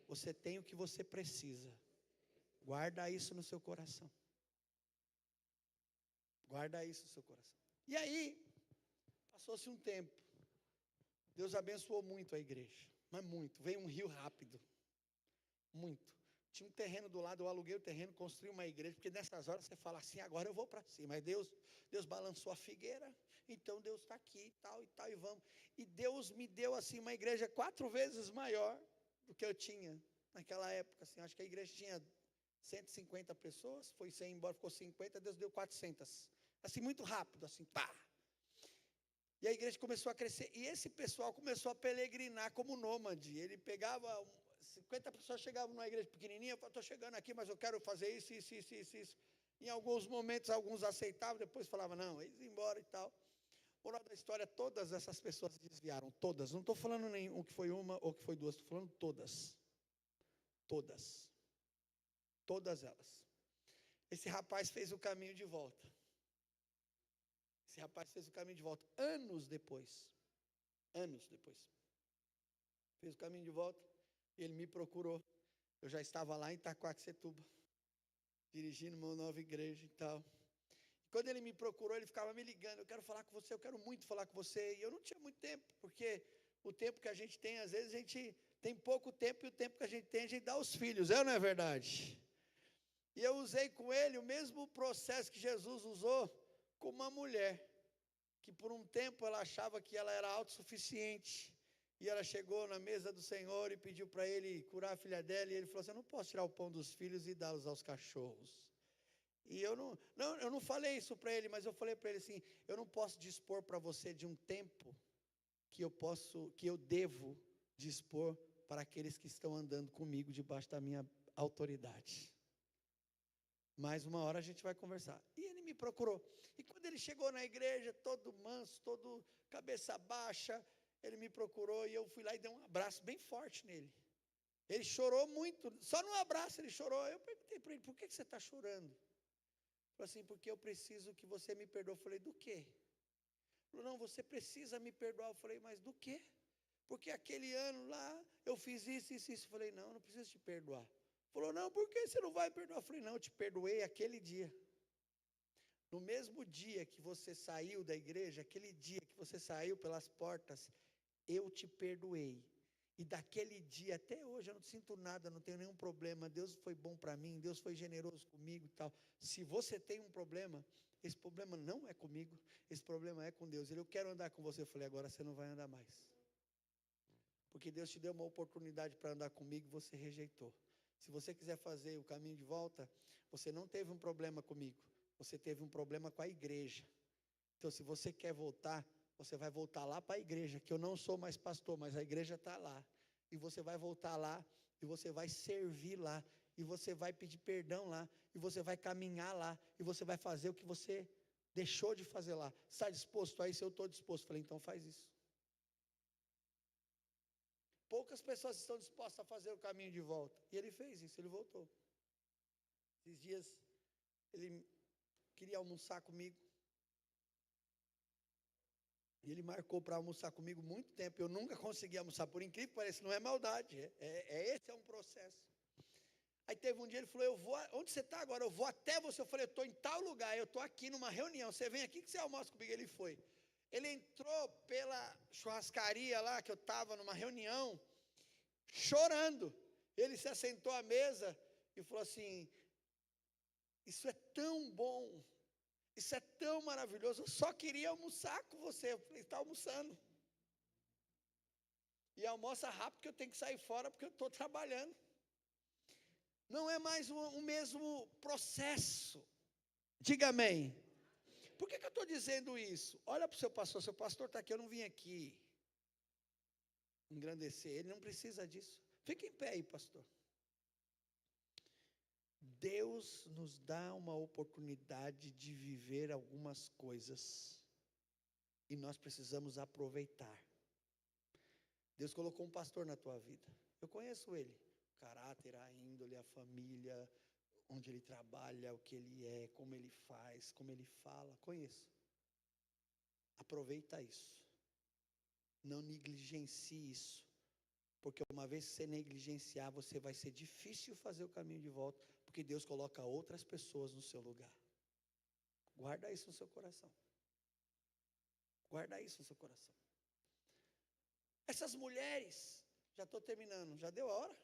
você tem o que você precisa. Guarda isso no seu coração. Guarda isso no seu coração. E aí, passou-se um tempo. Deus abençoou muito a igreja. Mas muito. Veio um rio rápido. Muito. Tinha um terreno do lado, eu aluguei o terreno, construí uma igreja, porque nessas horas você fala assim, agora eu vou para cima. Mas Deus balançou a figueira, então Deus está aqui e tal, e vamos. E Deus me deu assim uma igreja 4 vezes maior do que eu tinha naquela época. Assim, acho que a igreja tinha 150 pessoas, foi 100 embora, ficou 50, Deus deu 400. Assim, muito rápido, assim, pá. E a igreja começou a crescer, e esse pessoal começou a peregrinar como nômade. Ele pegava, 50 pessoas chegavam numa igreja pequenininha, eu falava, estou chegando aqui, mas eu quero fazer isso. Em alguns momentos, alguns aceitavam, depois falavam, não, eles iam embora e tal. Moral da história, todas essas pessoas se desviaram, todas. Não estou falando nenhum que foi uma ou que foi duas, estou falando todas. Todas. Todas elas. Esse rapaz fez o caminho de volta. Esse rapaz fez o caminho de volta anos depois. Anos depois. Fez o caminho de volta e ele me procurou. Eu já estava lá em Itaquaquecetuba, dirigindo uma nova igreja e tal. E quando ele me procurou, ele ficava me ligando. Eu quero falar com você, eu quero muito falar com você. E eu não tinha muito tempo, porque o tempo que a gente tem, às vezes a gente tem pouco tempo e o tempo que a gente dá aos filhos. É ou não é verdade? E eu usei com ele o mesmo processo que Jesus usou com uma mulher, que por um tempo ela achava que ela era autossuficiente, e ela chegou na mesa do Senhor e pediu para ele curar a filha dela, e ele falou assim, eu não posso tirar o pão dos filhos e dá-los aos cachorros. E eu não falei isso para ele, mas eu falei para ele assim, eu não posso dispor para você de um tempo que eu devo dispor para aqueles que estão andando comigo debaixo da minha autoridade. Mas uma hora a gente vai conversar. E ele me procurou. E quando ele chegou na igreja, todo manso, todo cabeça baixa, ele me procurou e eu fui lá e dei um abraço bem forte nele. Ele chorou muito, só no abraço ele chorou. Eu perguntei para ele, por que você está chorando? Ele falou assim, porque eu preciso que você me perdoe. Eu falei, do quê? Ele falou, não, você precisa me perdoar. Eu falei, mas do quê? Porque aquele ano lá, eu fiz isso. Eu falei, não, eu não preciso te perdoar. Falou, não, por que você não vai perdoar? Eu falei, não, eu te perdoei aquele dia. No mesmo dia que você saiu da igreja, aquele dia que você saiu pelas portas, eu te perdoei. E daquele dia até hoje eu não sinto nada, não tenho nenhum problema. Deus foi bom para mim, Deus foi generoso comigo e tal. Se você tem um problema, esse problema não é comigo, esse problema é com Deus. Ele, eu quero andar com você. Eu falei, agora você não vai andar mais. Porque Deus te deu uma oportunidade para andar comigo e você rejeitou. Se você quiser fazer o caminho de volta, você não teve um problema comigo, você teve um problema com a igreja. Então, se você quer voltar, você vai voltar lá para a igreja, que eu não sou mais pastor, mas a igreja está lá. E você vai voltar lá, e você vai servir lá, e você vai pedir perdão lá, e você vai caminhar lá, e você vai fazer o que você deixou de fazer lá. Está disposto a isso? Eu estou disposto. Falei, então faz isso. Poucas pessoas estão dispostas a fazer o caminho de volta. E ele fez isso, ele voltou. Esses dias, ele queria almoçar comigo. E ele marcou para almoçar comigo muito tempo. Eu nunca consegui almoçar, por incrível que pareça, não é maldade. Esse é um processo. Aí teve um dia, ele falou, onde você está agora? Eu vou até você. Eu falei, eu estou em tal lugar, eu estou aqui numa reunião. Você vem aqui que você almoça comigo. Ele foi. Ele entrou pela churrascaria lá, que eu estava numa reunião, chorando. Ele se assentou à mesa e falou assim: isso é tão bom, isso é tão maravilhoso, eu só queria almoçar com você. Eu falei: está almoçando. E almoça rápido que eu tenho que sair fora porque eu estou trabalhando. Não é mais o mesmo processo. Diga amém. Por que eu estou dizendo isso? Olha para o seu pastor está aqui, eu não vim aqui engrandecer, ele não precisa disso. Fique em pé aí, pastor. Deus nos dá uma oportunidade de viver algumas coisas e nós precisamos aproveitar. Deus colocou um pastor na tua vida. Eu conheço ele, o caráter, a índole, a família, onde ele trabalha, o que ele é, como ele faz, como ele fala, conheço. Aproveita isso. Não negligencie isso. Porque uma vez que você negligenciar, você vai ser difícil fazer o caminho de volta, porque Deus coloca outras pessoas no seu lugar. Guarda isso no seu coração. Guarda isso no seu coração. Essas mulheres, já estou terminando, já deu a hora?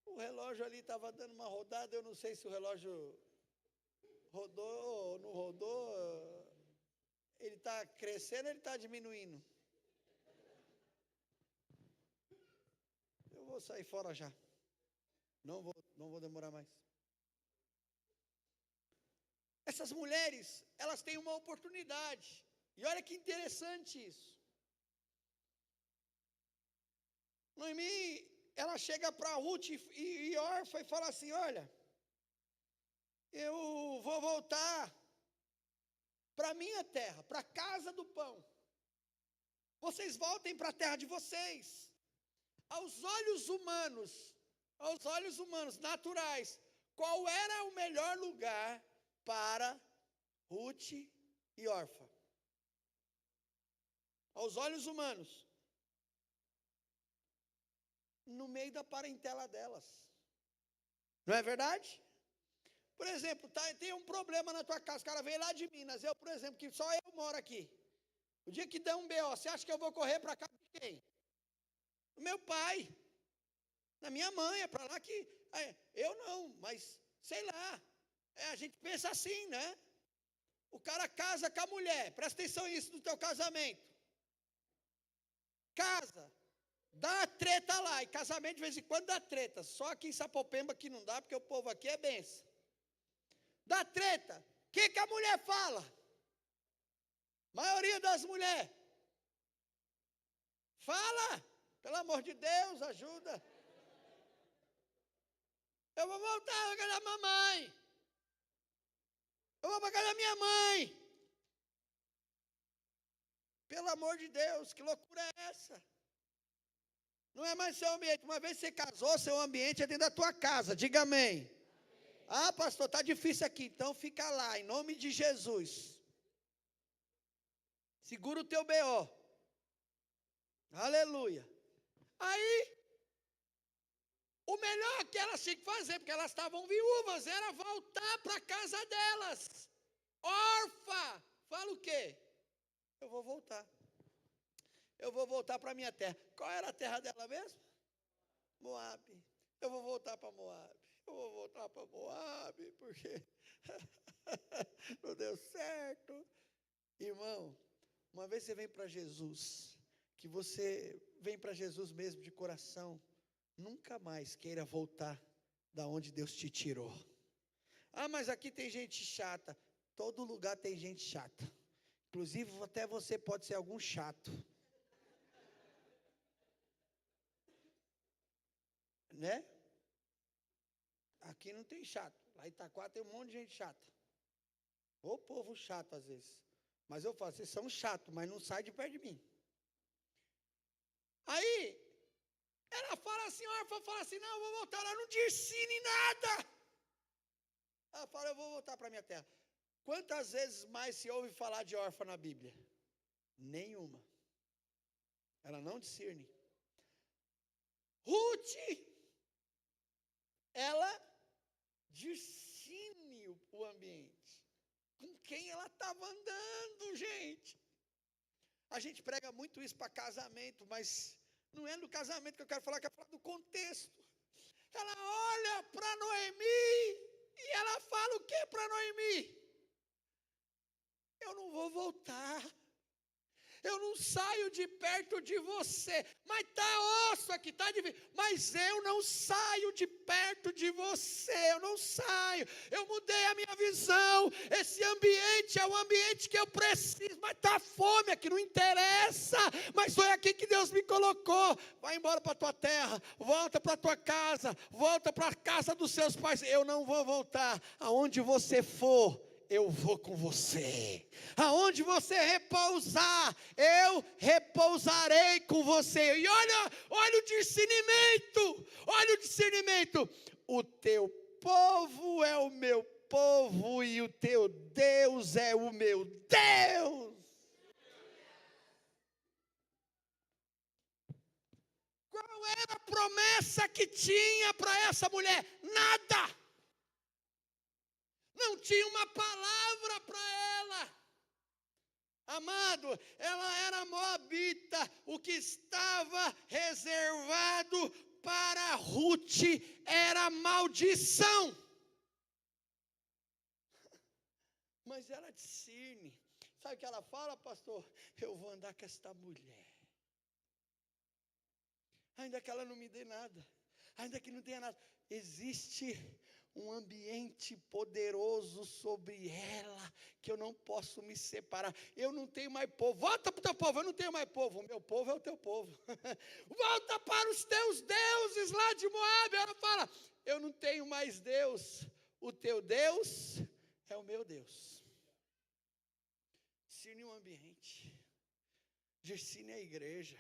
O relógio ali estava dando uma rodada, eu não sei se o relógio rodou ou não rodou. Ele está crescendo ou ele está diminuindo? Eu vou sair fora já. Não vou demorar mais. Essas mulheres, elas têm uma oportunidade. E olha que interessante isso. Noemi, ela chega para Ruth e Orfa e fala assim: olha, eu vou voltar para a minha terra, para a casa do pão. Vocês voltem para a terra de vocês. Aos olhos humanos, naturais, qual era o melhor lugar para Ruth e Orfa? Aos olhos humanos. No meio da parentela delas. Não é verdade? Por exemplo, tem um problema na tua casa, o cara veio lá de Minas, eu, por exemplo, que só eu moro aqui. O dia que der um BO, você acha que eu vou correr para casa de quem? Do meu pai, da minha mãe, é para lá que... eu não, mas sei lá. A gente pensa assim, né? O cara casa com a mulher, presta atenção nisso no teu casamento. Casa. Dá treta lá, e casamento de vez em quando dá treta, só aqui em Sapopemba que não dá, porque o povo aqui é benção. Dá treta, o que a mulher fala? Maioria das mulheres. Fala, pelo amor de Deus, ajuda. Eu vou voltar para casa da mamãe. Eu vou para casa da minha mãe. Pelo amor de Deus, que loucura é essa? Não é mais seu ambiente. Uma vez que você casou, seu ambiente é dentro da tua casa. Diga amém. Ah, pastor, está difícil aqui. Então fica lá, em nome de Jesus. Segura o teu BO. Aleluia. Aí, o melhor que elas tinham que fazer, porque elas estavam viúvas, era voltar para a casa delas. Órfã. Fala o quê? Eu vou voltar. Eu vou voltar para a minha terra. Qual era a terra dela mesmo? Moabe. Eu vou voltar para Moabe. Eu vou voltar para Moabe, porque não deu certo. Irmão, uma vez você vem para Jesus, que você vem para Jesus mesmo de coração, nunca mais queira voltar da onde Deus te tirou. Ah, mas aqui tem gente chata. Todo lugar tem gente chata. Inclusive, até você pode ser algum chato. Né? Aqui não tem chato. Lá em Itaquá tem um monte de gente chata. Ô povo chato às vezes. Mas eu falo, vocês são chatos, mas não sai de perto de mim. Aí, ela fala assim, a órfã fala assim, não, eu vou voltar, ela não te ensine nada. Ela fala, eu vou voltar para a minha terra. Quantas vezes mais se ouve falar de órfã na Bíblia? Nenhuma. Ela não discerne. Ruth, ela discerne o ambiente. Com quem ela estava andando, gente. A gente prega muito isso para casamento, mas Não é no casamento que eu quero falar, eu quero falar do contexto. Ela olha para Noemi e ela fala o que para Noemi? Eu não vou voltar. Eu não saio de perto de você. Mas está osso aqui, está difícil. Mas eu não saio de perto de você. Eu não saio. Eu mudei a minha visão. Esse ambiente é o ambiente que eu preciso. Mas está fome aqui, não interessa. Mas foi aqui que Deus me colocou. Vai embora para a tua terra. Volta para a tua casa. Volta para a casa dos seus pais. Eu não vou voltar. Aonde você for, eu vou com você. Aonde você repousar, eu repousarei com você. E olha o discernimento. Olha o discernimento. O teu povo é o meu povo e o teu Deus é o meu Deus. Qual era a promessa que tinha para essa mulher? Nada. Não tinha uma palavra para ela. Amado, ela era moabita. O que estava reservado para Ruth era maldição. Mas ela discerne. Sabe o que ela fala, pastor? Eu vou andar com esta mulher. Ainda que ela não me dê nada. Ainda que não tenha nada. Existe um ambiente poderoso sobre ela, que eu não posso me separar. Eu não tenho mais povo. Volta para o teu povo, eu não tenho mais povo. O meu povo é o teu povo. Volta para os teus deuses lá de Moabe. Ela fala, eu não tenho mais Deus. O teu Deus é o meu Deus. Discerne o ambiente. Discerne a igreja.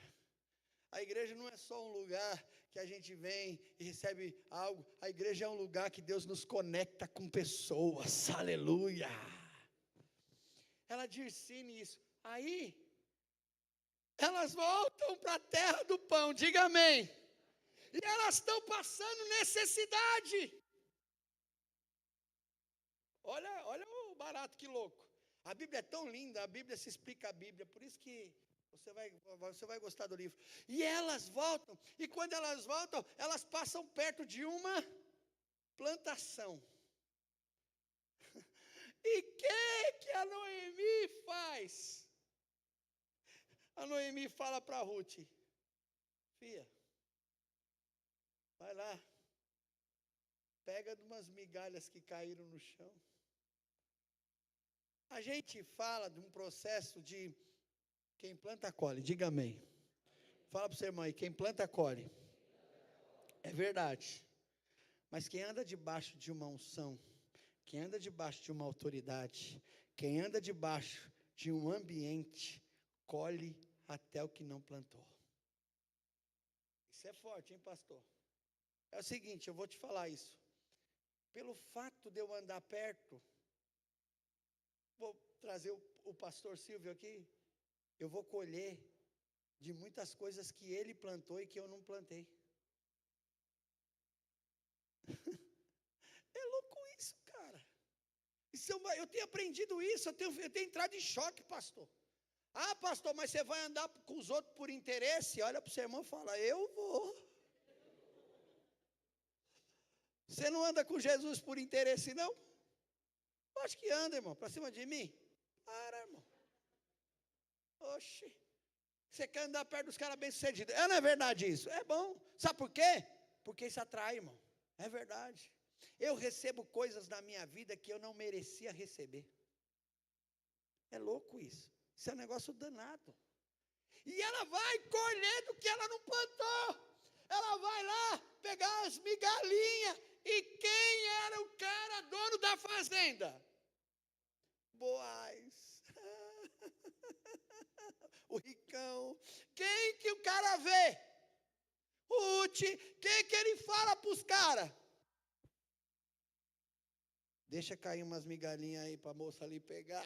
A igreja não é só um lugar que a gente vem e recebe algo. A igreja é um lugar que Deus nos conecta com pessoas. Aleluia. Ela discerne isso. Aí, elas voltam para a terra do pão. Diga amém. E elas estão passando necessidade. Olha o barato, que louco. A Bíblia é tão linda. A Bíblia se explica a Bíblia. Por isso que você vai gostar do livro. E elas voltam, e quando elas voltam, elas passam perto de uma plantação. E que a Noemi faz? A Noemi fala para Ruth, filha, vai lá, pega umas migalhas que caíram no chão. A gente fala de um processo de quem planta, colhe. Diga amém. Fala para o seu irmão aí, quem planta, colhe. É verdade. Mas quem anda debaixo de uma unção, quem anda debaixo de uma autoridade, quem anda debaixo de um ambiente, colhe até o que não plantou. Isso é forte, hein, pastor? É o seguinte, eu vou te falar isso. Pelo fato de eu andar perto, vou trazer o pastor Silvio aqui, eu vou colher de muitas coisas que ele plantou e que eu não plantei. É louco isso, cara. Eu tenho aprendido isso, eu tenho entrado em choque, pastor. Ah, pastor, mas você vai andar com os outros por interesse? Olha para o seu irmão e fala, eu vou. Você não anda com Jesus por interesse, não? Eu acho que anda, irmão, para cima de mim. Para, irmão. Oxi. Você quer andar perto dos caras bem-sucedidos. Não é verdade isso? É bom. Sabe por quê? Porque isso atrai, irmão. É verdade. Eu recebo coisas na minha vida que eu não merecia receber. É louco isso. Isso é um negócio danado. E ela vai colher do que ela não plantou. Ela vai lá pegar as migalhinhas. E quem era o cara dono da fazenda? Boaz. O ricão. Quem que o cara vê? Ruth. Quem que ele fala para os caras? Deixa cair umas migalhinhas aí para a moça ali pegar.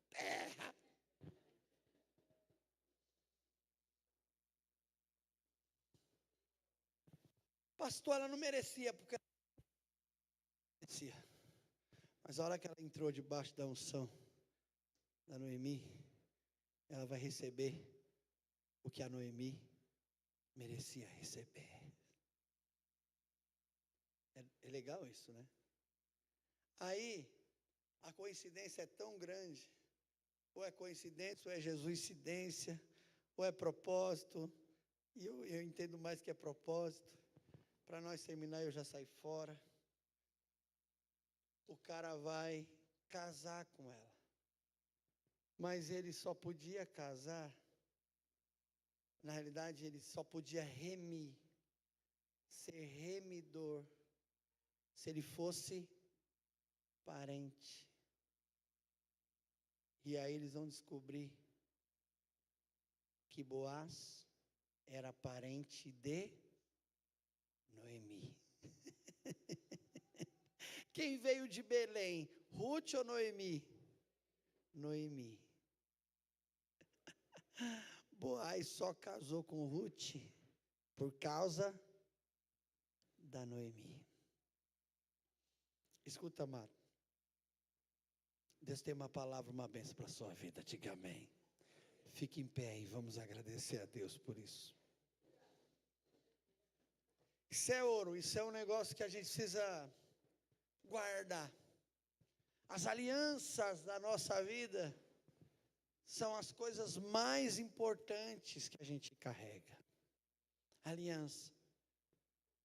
Terra. Pastor, ela não merecia, porque ela não merecia. Mas a hora que ela entrou debaixo da unção da Noemi, ela vai receber o que a Noemi merecia receber. É legal isso, né? Aí, a coincidência é tão grande, ou é coincidência, ou é Jesuscidência, ou é propósito, e eu entendo mais que é propósito. Para nós terminar, eu já saí fora. O cara vai casar com ela, mas ele só podia casar, na realidade ele só podia remir, ser remidor, se ele fosse parente. E aí eles vão descobrir que Boaz era parente de Noemi. Quem veio de Belém, Ruth ou Noemi? Noemi. Boaz só casou com Ruth por causa da Noemi. Escuta, amado. Deus tem uma palavra, uma bênção para a sua vida. Diga amém. Fique em pé e vamos agradecer a Deus por isso. Isso é ouro, isso é um negócio que a gente precisa guardar. As alianças da nossa vida são as coisas mais importantes que a gente carrega. Aliança.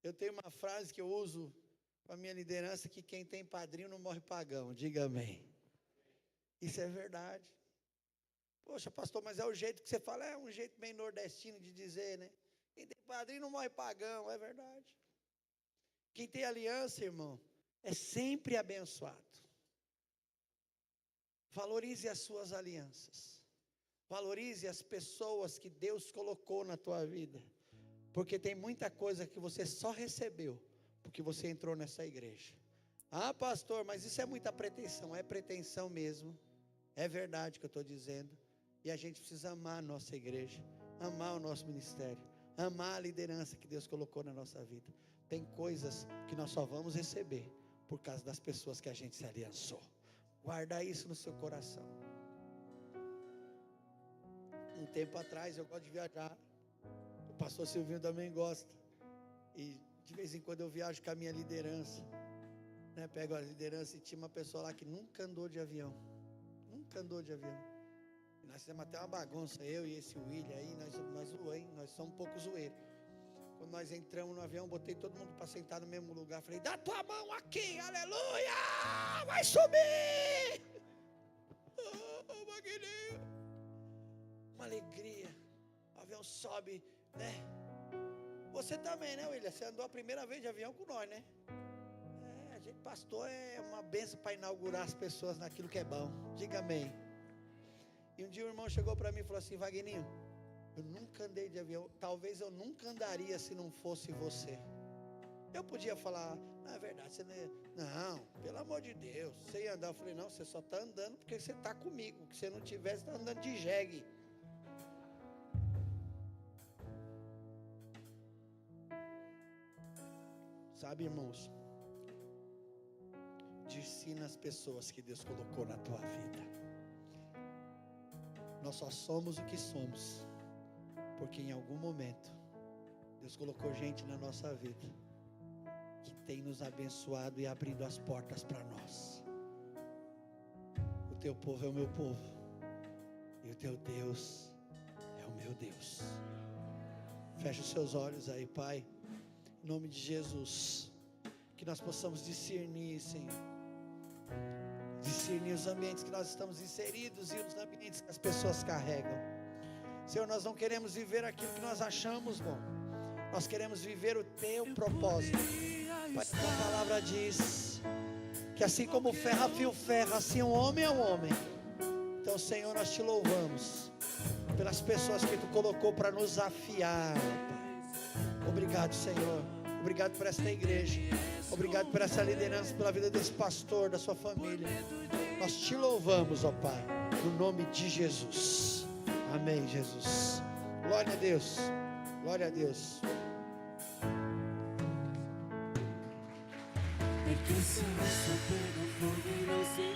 Eu tenho uma frase que eu uso com a minha liderança, que quem tem padrinho não morre pagão. Diga amém. Isso é verdade. Poxa, pastor, mas é o jeito que você fala, é um jeito bem nordestino de dizer, né? Quem tem padrinho não morre pagão, é verdade. Quem tem aliança, irmão, é sempre abençoado. Valorize as suas alianças. Valorize as pessoas que Deus colocou na tua vida. Porque tem muita coisa que você só recebeu porque você entrou nessa igreja. Ah, pastor, mas isso é muita pretensão. É pretensão mesmo. É verdade que eu estou dizendo. E a gente precisa amar a nossa igreja, amar o nosso ministério, amar a liderança que Deus colocou na nossa vida. Tem coisas que nós só vamos receber por causa das pessoas que a gente se aliançou. Guarda isso no seu coração. Um tempo atrás, eu gosto de viajar. O pastor Silvinho também gosta. E de vez em quando eu viajo com a minha liderança, né? Pego a liderança e tinha uma pessoa lá que nunca andou de avião. Nunca andou de avião. E nós fizemos até uma bagunça, eu e esse William aí, nós zoamos, nós somos um pouco zoeiros. Quando nós entramos no avião, botei todo mundo para sentar no mesmo lugar. Falei, dá tua mão aqui, aleluia, vai subir. Oh, Magninho. Uma alegria. O avião sobe, né? Você também, né, William? Você andou a primeira vez de avião com nós, né? A gente, pastor, é uma bênção para inaugurar as pessoas naquilo que é bom. Diga amém. E um dia o irmão chegou para mim e falou assim, Wagninho, eu nunca andei de avião, talvez eu nunca andaria se não fosse você. Eu podia falar, não é verdade, você não, pelo amor de Deus, você ia andar. Eu falei, não, você só está andando porque você está comigo, se você não tivesse, você está andando de jegue. Sabe, irmãos, discina as pessoas que Deus colocou na tua vida. Nós só somos o que somos porque em algum momento Deus colocou gente na nossa vida que tem nos abençoado e abrindo as portas para nós. O teu povo é o meu povo e o teu Deus é o meu Deus. Feche os seus olhos aí, Pai, em nome de Jesus, que nós possamos discernir, Senhor, discernir os ambientes que nós estamos inseridos e os ambientes que as pessoas carregam. Senhor, nós não queremos viver aquilo que nós achamos bom, nós queremos viver o teu propósito. Pai, a tua palavra diz que assim como o ferro afia o ferro, assim um homem é um homem. Então, Senhor, nós te louvamos pelas pessoas que tu colocou para nos afiar, Pai. Obrigado, Senhor. Obrigado por esta igreja. Obrigado por essa liderança, pela vida desse pastor, da sua família. Nós te louvamos, ó Pai, no nome de Jesus. Amém, Jesus. Glória a Deus. Glória a Deus. Porque se você pega fogo e não se